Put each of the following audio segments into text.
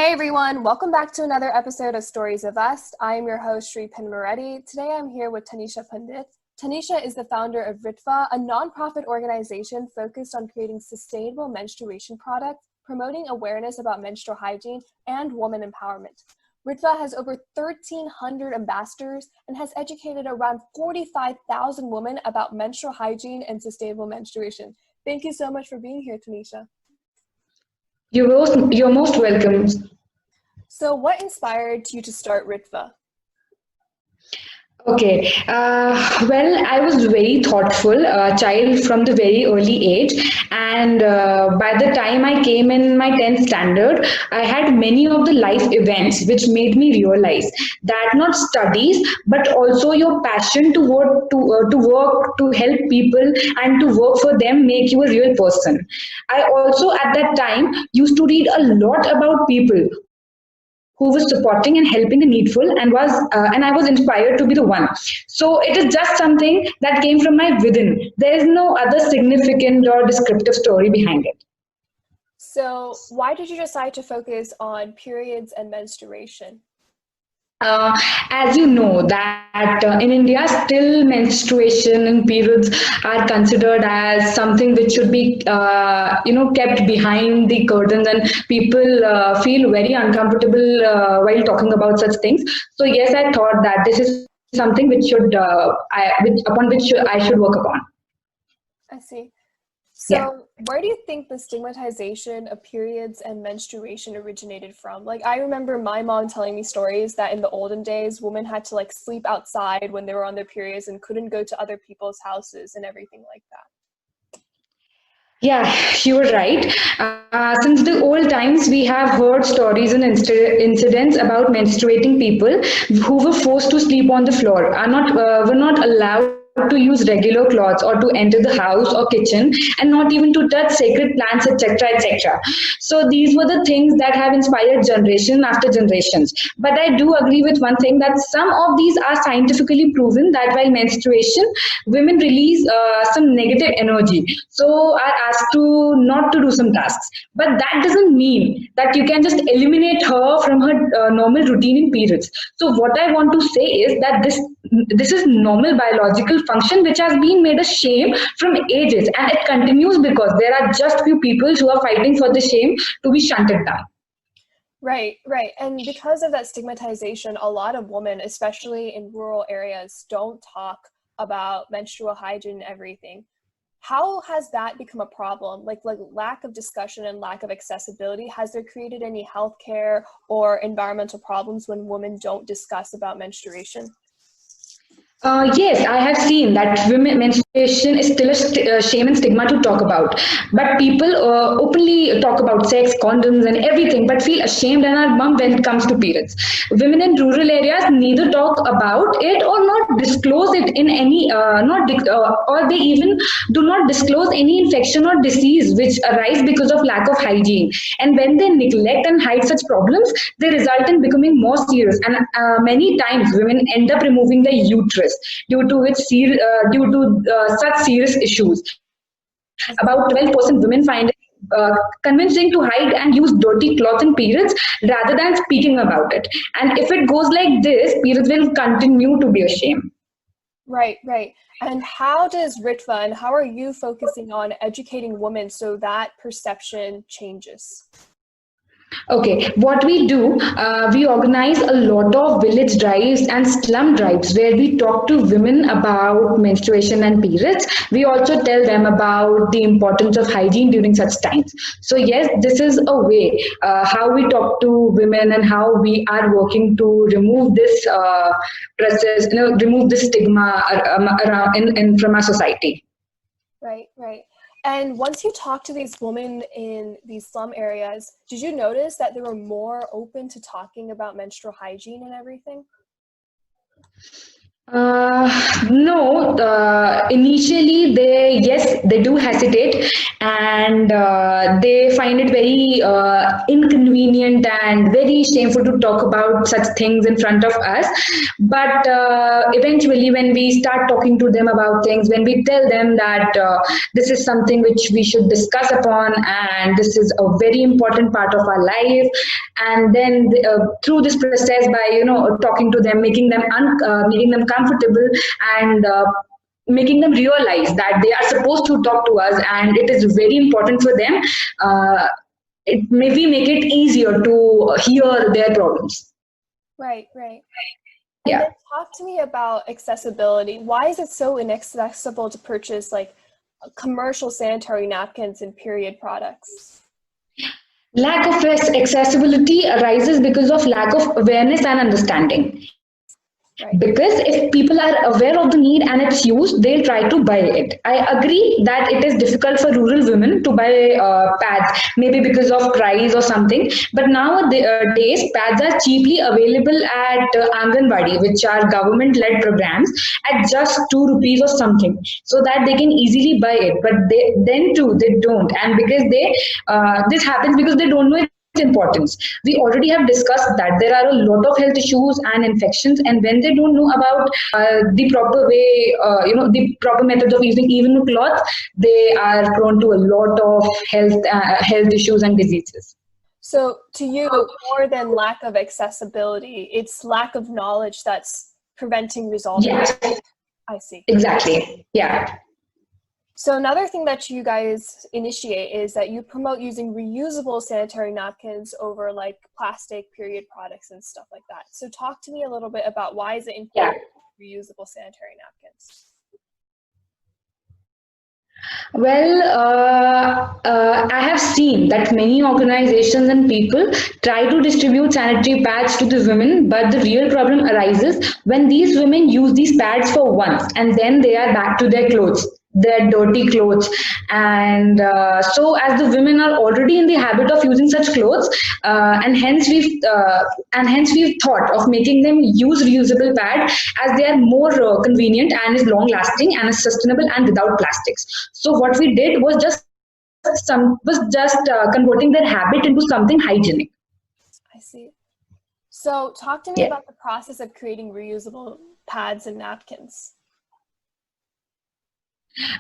Hey everyone, welcome back to another episode of Stories of Us. I am your host, Sri Pinmareddy. Today I'm here with Tanisha Pandit. Tanisha is the founder of Ritva, a nonprofit organization focused on creating sustainable menstruation products, promoting awareness about menstrual hygiene, and woman empowerment. Ritva has over 1,300 ambassadors and has educated around 45,000 women about menstrual hygiene and sustainable menstruation. Thank you so much for being here, Tanisha. You're most welcome. So what inspired you to start Ritva? Okay. Well, I was very thoughtful, child from the very early age, and by the time I came in my 10th standard, I had many of the life events which made me realize that not studies, but also your passion to work to help people and to work for them make you a real person. I also at that time used to read a lot about people who was supporting and helping the needful and I was inspired to be the one. So it is just something that came from my within. There is no other significant or descriptive story behind it. So why did you decide to focus on periods and menstruation? As you know that in India still menstruation and periods are considered as something which should be kept behind the curtains, and people feel very uncomfortable while talking about such things. So yes, I thought that this is something which I should work upon. I see. So Yeah. where do you think the stigmatization of periods and menstruation originated from? Like, I remember my mom telling me stories that in the olden days, women had to sleep outside when they were on their periods and couldn't go to other people's houses and everything like that. Yeah, you were right. Since the old times, we have heard stories and incidents about menstruating people who were forced to sleep on the floor, were not allowed to use regular clothes or to enter the house or kitchen, and not even to touch sacred plants, etc., etc. So these were the things that have inspired generation after generations. But I do agree with one thing, that some of these are scientifically proven that while menstruation, women release some negative energy, so are asked to not to do some tasks. But that doesn't mean that you can just eliminate her from her normal routine in periods. So what I want to say is that this is normal biological function which has been made a shame from ages, and it continues because there are just few people who are fighting for the shame to be shunted down. Right. And because of that stigmatization, a lot of women, especially in rural areas, don't talk about menstrual hygiene and everything. How has that become a problem? Like lack of discussion and lack of accessibility, has there created any healthcare or environmental problems when women don't discuss about menstruation? Yes, I have seen that women menstruation is still a shame and stigma to talk about. But people openly talk about sex, condoms, and everything, but feel ashamed and are mum when it comes to periods. Women in rural areas neither talk about it or not disclose it in any, or they even do not disclose any infection or disease which arise because of lack of hygiene. And when they neglect and hide such problems, they result in becoming more serious. And many times, women end up removing their uterus due to such serious issues. About 12% women find it convincing to hide and use dirty cloth in periods rather than speaking about it. And if it goes like this, periods will continue to be a shame. Right. And how does Ritva and how are you focusing on educating women so that perception changes? Okay, what we do, we organize a lot of village drives and slum drives where we talk to women about menstruation and periods. We also tell them about the importance of hygiene during such times. So yes, this is a way how we talk to women and how we are working to remove this process, remove this stigma around from our society. Right. And once you talk to these women in these slum areas, did you notice that they were more open to talking about menstrual hygiene and everything? No, initially they do hesitate, and they find it very inconvenient and very shameful to talk about such things in front of us. But eventually, when we start talking to them about things, when we tell them that this is something which we should discuss upon, and this is a very important part of our life, and then through this process, by talking to them, making them comfortable, and making them realize that they are supposed to talk to us and it is very important for them, it maybe make it easier to hear their problems. Right, right. And Yeah. then talk to me about accessibility. Why is it so inaccessible to purchase like commercial sanitary napkins and period products? Lack of accessibility arises because of lack of awareness and understanding. Right. Because if people are aware of the need and its use, they'll try to buy it. I agree that it is difficult for rural women to buy pads, maybe because of price or something. But nowadays, pads are cheaply available at Anganwadi, which are government-led programs, at just 2 rupees or something, so that they can easily buy it. But then too, they don't, and because this happens because they don't know its importance. We already have discussed that there are a lot of health issues and infections, and when they don't know about the proper way, the proper methods of using even a cloth, they are prone to a lot of health issues and diseases. So to you, more than lack of accessibility, it's lack of knowledge that's preventing resolving. Yes, I see. exactly. Yeah. So another thing that you guys initiate is that you promote using reusable sanitary napkins over like plastic period products and stuff like that. So talk to me a little bit about why is it important to use reusable sanitary napkins? Well, I have seen that many organizations and people try to distribute sanitary pads to the women, but the real problem arises when these women use these pads for once and then they are back to their clothes, their dirty clothes. And so as the women are already in the habit of using such clothes, and hence we've thought of making them use reusable pad, as they are more convenient and is long lasting and is sustainable and without plastics. So what we did was just converting their habit into something hygienic. I see. So talk to me Yeah. about the process of creating reusable pads and napkins.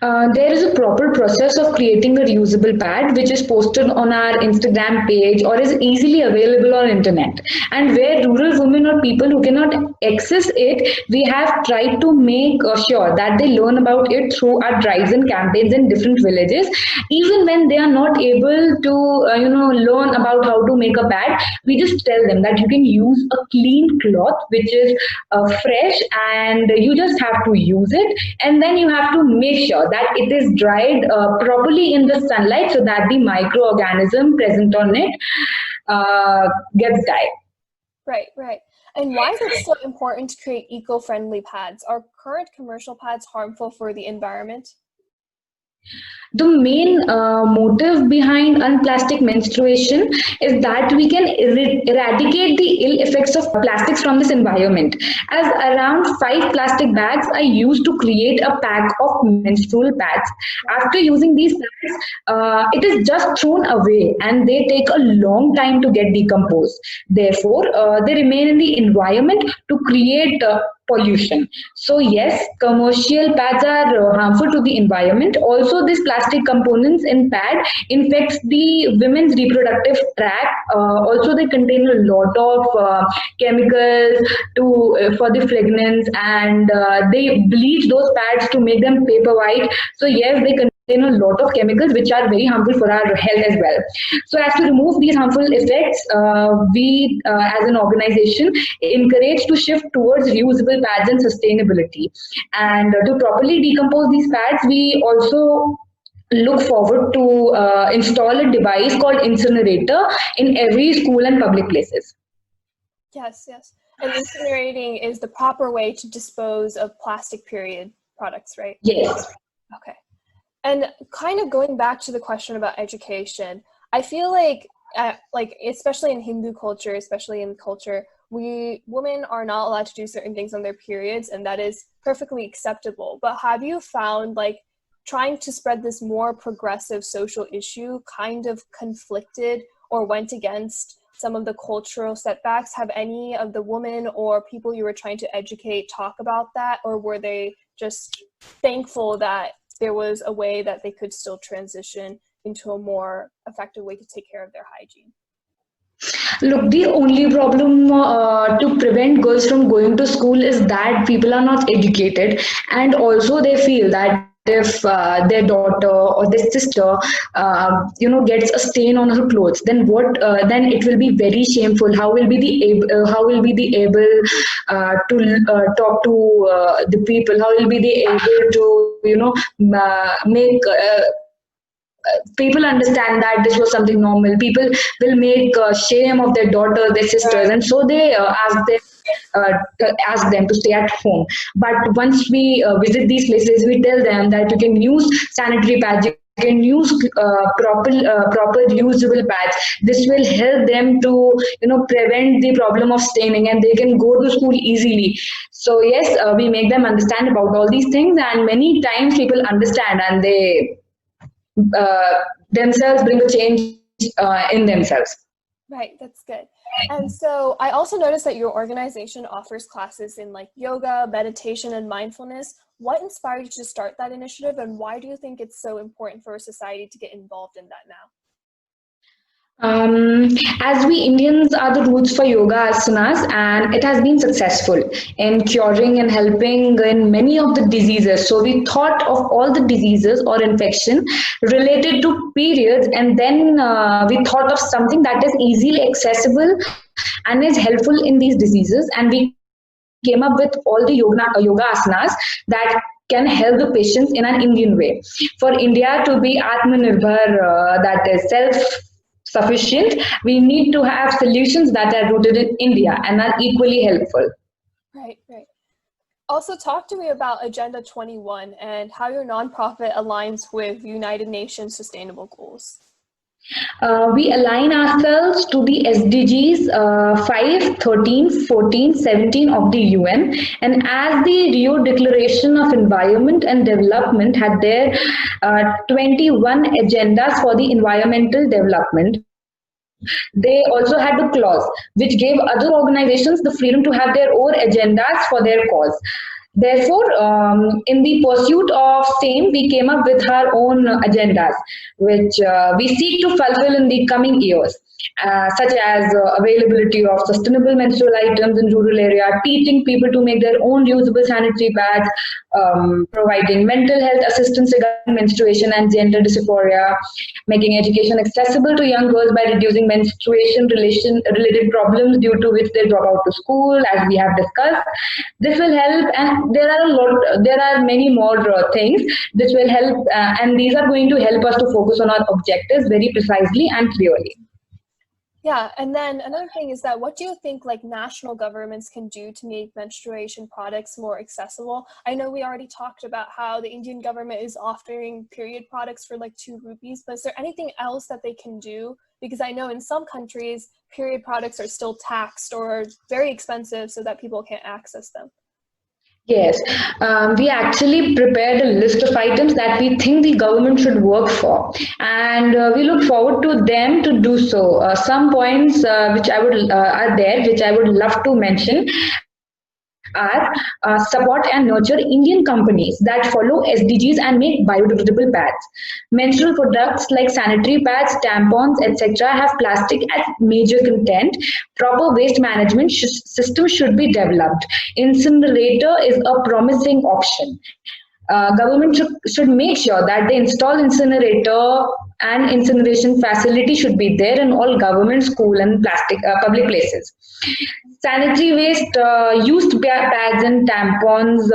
There is a proper process of creating a reusable pad, which is posted on our Instagram page or is easily available on internet. And where rural women or people who cannot access it, we have tried to make sure that they learn about it through our drives and campaigns in different villages. Even when they are not able to, learn about how to make a pad, we just tell them that you can use a clean cloth, which is fresh, and you just have to use it, and then you have to make sure that it is dried properly in the sunlight so that the microorganism present on it gets died. Right, right. And why is it so important to create eco-friendly pads? Are current commercial pads harmful for the environment? The main motive behind unplastic menstruation is that we can eradicate the ill effects of plastics from this environment, as around 5 plastic bags are used to create a pack of menstrual pads. After using these pads, it is just thrown away and they take a long time to get decomposed. Therefore, they remain in the environment to create pollution. So yes, commercial pads are harmful to the environment. Also, these plastic components in pad infects the women's reproductive tract. Also, they contain a lot of chemicals for the fragrance, and they bleach those pads to make them paper white. So yes, they contain a lot of chemicals which are very harmful for our health as well. So as to remove these harmful effects, we as an organization encourage to shift towards reusable pads and sustainability. And to properly decompose these pads, we also look forward to install a device called incinerator in every school and public places. Yes, yes. And incinerating is the proper way to dispose of plastic period products, right? Yes. Okay. And kind of going back to the question about education, I feel like especially in Hindu culture, especially in culture women are not allowed to do certain things on their periods, and that is perfectly acceptable. But have you found like trying to spread this more progressive social issue kind of conflicted or went against some of the cultural setbacks? Have any of the women or people you were trying to educate talk about that, or were they just thankful that there was a way that they could still transition into a more effective way to take care of their hygiene? Look, the only problem to prevent girls from going to school is that people are not educated, and also they feel that if their daughter or their sister, gets a stain on her clothes, then what? Then it will be very shameful. How will be the able to talk to the people? How will be the able to make people understand that this was something normal? People will make shame of their daughters, their sisters, and so they ask them to stay at home. But once we visit these places, we tell them that you can use sanitary pads, you can use proper reusable pads. This will help them to prevent the problem of staining, and they can go to school easily. So yes, we make them understand about all these things, and many times people understand and they themselves bring a change in themselves. Right, that's good. And so I also noticed that your organization offers classes in like yoga, meditation, and mindfulness. What inspired you to start that initiative, and why do you think it's so important for a society to get involved in that now? As we Indians are the roots for yoga asanas, and it has been successful in curing and helping in many of the diseases. So we thought of all the diseases or infection related to periods, and then we thought of something that is easily accessible and is helpful in these diseases, and we came up with all the yoga asanas that can help the patients in an Indian way. For India to be Atmanirbhar, that is self-sufficient, we need to have solutions that are rooted in India and are equally helpful. Right, right. Also, talk to me about Agenda 21 and how your nonprofit aligns with United Nations Sustainable Goals. We align ourselves to the SDGs 5, 13, 14, 17 of the UN, and as the Rio Declaration of Environment and Development had their 21 agendas for the environmental development, they also had a clause which gave other organizations the freedom to have their own agendas for their cause. Therefore, in the pursuit of same, we came up with our own agendas, which we seek to fulfill in the coming years, such as availability of sustainable menstrual items in rural area, teaching people to make their own reusable sanitary pads, providing mental health assistance regarding menstruation and gender dysphoria, making education accessible to young girls by reducing menstruation-related problems due to which they drop out to school, as we have discussed. This will help, and there are many more things. This will help, and these are going to help us to focus on our objectives very precisely and clearly. Yeah, and then another thing is that what do you think like national governments can do to make menstruation products more accessible? I know we already talked about how the Indian government is offering period products for like 2 rupees, but is there anything else that they can do? Because I know in some countries, period products are still taxed or very expensive so that people can't access them. Yes, we actually prepared a list of items that we think the government should work for, and we look forward to them to do so. Some points which I would love to mention are support and nurture Indian companies that follow SDGs and make biodegradable pads. Menstrual products like sanitary pads, tampons, etc. have plastic as major content. Proper waste management system should be developed. Incinerator is a promising option. Government should make sure that they install incinerator and incineration facility should be there in all government, school and public places. Sanitary waste, used pads and tampons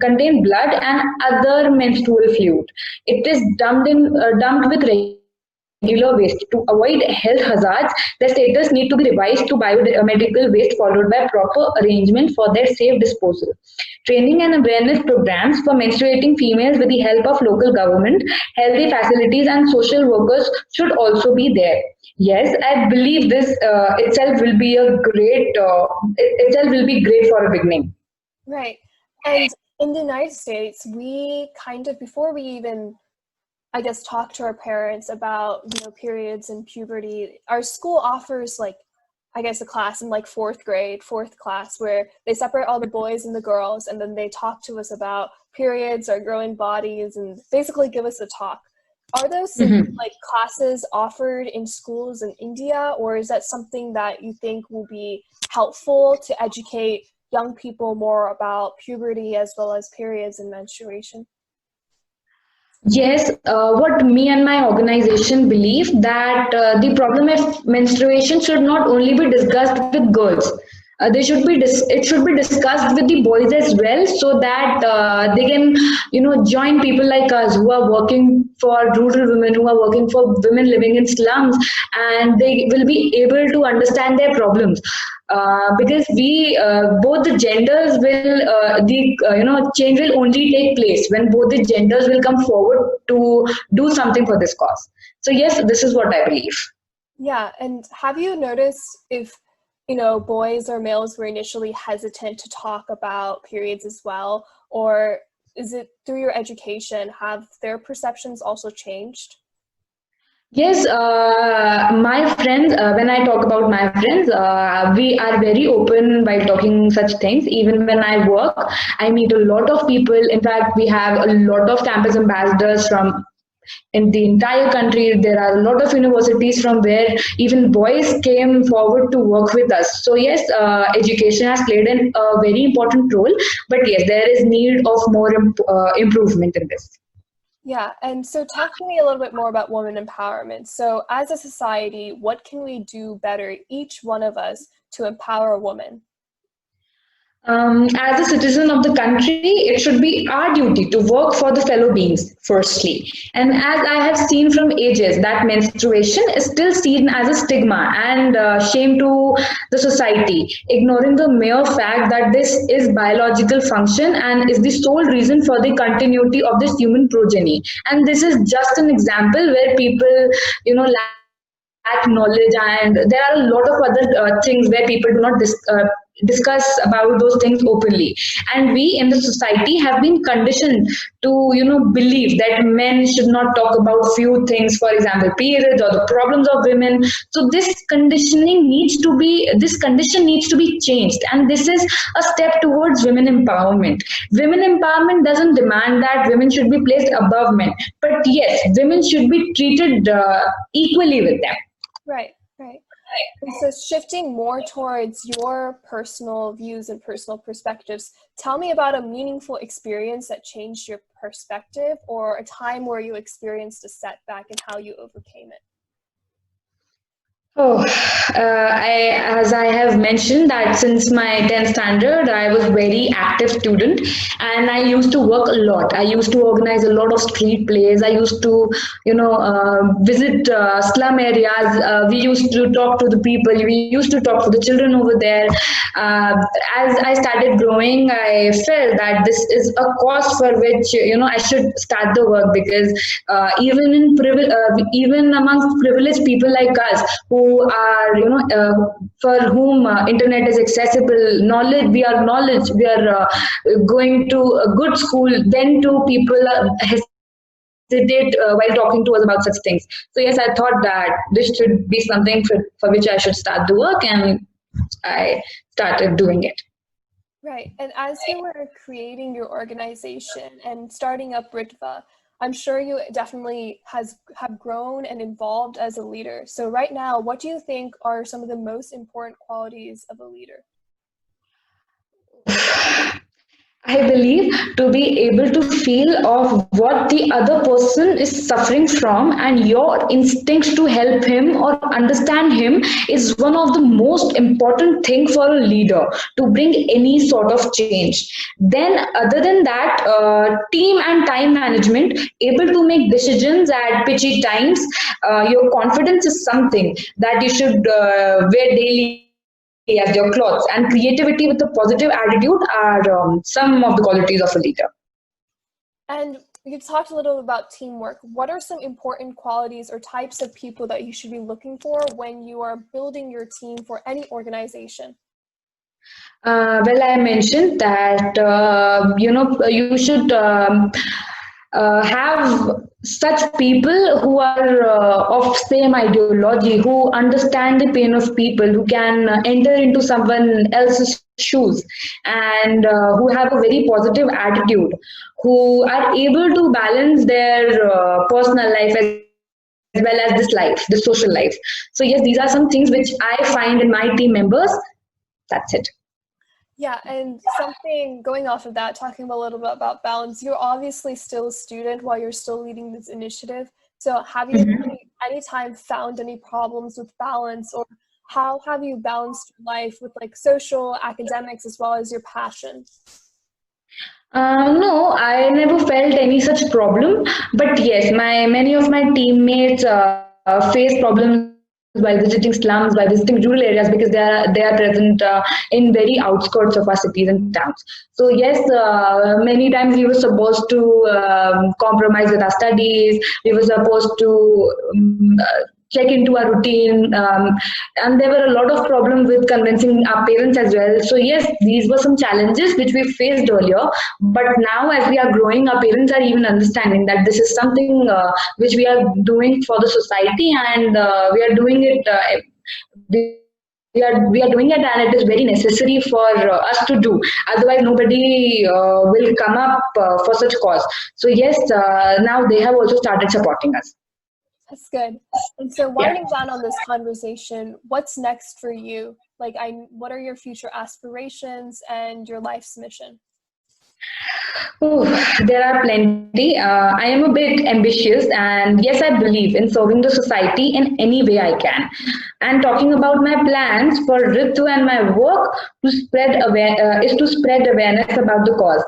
contain blood and other menstrual fluid. It is dumped with regular waste. To avoid health hazards, their status need to be revised to biomedical waste followed by proper arrangement for their safe disposal. Training and awareness programs for menstruating females with the help of local government, healthy facilities and social workers should also be there. Yes, I believe this itself will be a great, itself will be great for a beginning. Right. And in the United States, we kind of, before we even, I guess, talk to our parents about, periods and puberty, our school offers I guess a class in fourth class, where they separate all the boys and the girls, and then they talk to us about periods, our growing bodies, and basically give us a talk. Are those classes offered in schools in India, or is that something that you think will be helpful to educate young people more about puberty as well as periods and menstruation? Yes, what me and my organization believe that the problem of menstruation should not only be discussed with girls. It should be discussed with the boys as well, so that they can join people like us who are working for rural women, who are working for women living in slums, and they will be able to understand their problems. Because we both the genders will change will only take place when both the genders will come forward to do something for this cause. So yes, this is what I believe. Yeah, and have you noticed if boys or males were initially hesitant to talk about periods as well, or is it through your education, have their perceptions also changed? Yes, my friends, when I talk about my friends, we are very open while talking such things. Even when I work, I meet a lot of people. In fact, we have a lot of campus ambassadors from in the entire country. There are a lot of universities from where even boys came forward to work with us. So yes, education has played a very important role, but yes, there is need of more improvement in this. Yeah, and so talk to me a little bit more about women empowerment. So as a society, what can we do better, each one of us, to empower a woman? As a citizen of the country, it should be our duty to work for the fellow beings, firstly. And as I have seen from ages, that menstruation is still seen as a stigma and shame to the society, ignoring the mere fact that this is biological function and is the sole reason for the continuity of this human progeny. And this is just an example where people, lack knowledge, and there are a lot of other things where people do not discuss about those things openly, and we in the society have been conditioned to believe that men should not talk about few things, for example periods or the problems of women. So this condition needs to be changed, and this is a step towards women empowerment. Women empowerment doesn't demand that women should be placed above men, but yes, women should be treated equally with them. Right. And so shifting more towards your personal views and personal perspectives, tell me about a meaningful experience that changed your perspective, or a time where you experienced a setback and how you overcame it. Oh, as I have mentioned that since my 10th standard, I was very active student, and I used to work a lot. I used to organize a lot of street plays. I used to, visit slum areas. We used to talk to the people. We used to talk to the children over there. As I started growing, I felt that this is a cause for which, I should start the work, because even amongst privileged people like us, who are for whom internet is accessible, we are going to a good school, then too people hesitate while talking to us about such things. So yes, I thought that this should be something for which I should start the work, and I started doing it. Right. And as you were creating your organization and starting up Ritva, I'm sure you definitely have grown and evolved as a leader. So right now, what do you think are some of the most important qualities of a leader? I believe to be able to feel of what the other person is suffering from and your instincts to help him or understand him is one of the most important thing for a leader to bring any sort of change. Then other than that, team and time management, able to make decisions at pitchy times. Your confidence is something that you should wear daily as your clothes, and creativity with a positive attitude are some of the qualities of a leader. And you talked a little about teamwork. What are some important qualities or types of people that you should be looking for when you are building your team for any organization? Well, I mentioned that you should have such people who are of same ideology, who understand the pain of people, who can enter into someone else's shoes, and who have a very positive attitude, who are able to balance their personal life as well as this life, the social life. So yes, these are some things which I find in my team members. That's it. Yeah, and something going off of that, talking a little bit about balance, you're obviously still a student while you're still leading this initiative. So have you any time found any problems with balance, or how have you balanced your life with like social, academics, as well as your passion? No, I never felt any such problem. But yes, my many of my teammates face problems while visiting slums, while visiting rural areas, because they are present in very outskirts of our cities and towns. So yes, many times we were supposed to compromise with our studies. We were supposed to check into our routine, and there were a lot of problems with convincing our parents as well. So yes, these were some challenges which we faced earlier, but now as we are growing, our parents are even understanding that this is something which we are doing for the society, and we are doing it we are doing it, and it is very necessary for us to do. Otherwise nobody will come up for such cause. So yes, now they have also started supporting us. That's good. And so Yeah. winding down on this conversation, what's next for you? Like, what are your future aspirations and your life's mission? Ooh, there are plenty. I am a bit ambitious, and yes, I believe in serving the society in any way I can. And talking about my plans for Ritu and my work is to spread awareness about the cause.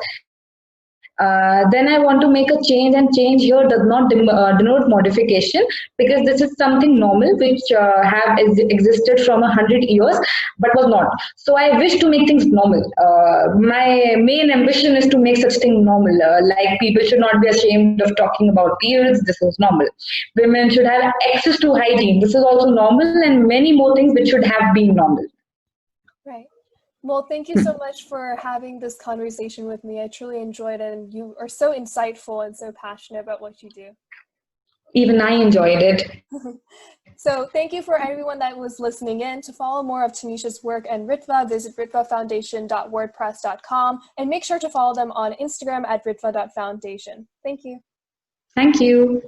Then I want to make a change, and change here does not denote modification, because this is something normal which existed from 100 years, but was not. So I wish to make things normal. My main ambition is to make such thing normal. Like people should not be ashamed of talking about periods. This is normal. Women should have access to hygiene. This is also normal, and many more things which should have been normal. Right. Well, thank you so much for having this conversation with me. I truly enjoyed it, and you are so insightful and so passionate about what you do. Even I enjoyed it. So thank you for everyone that was listening in. To follow more of Tanisha's work and Ritva, visit ritvafoundation.wordpress.com, and make sure to follow them on Instagram at ritva.foundation. Thank you. Thank you.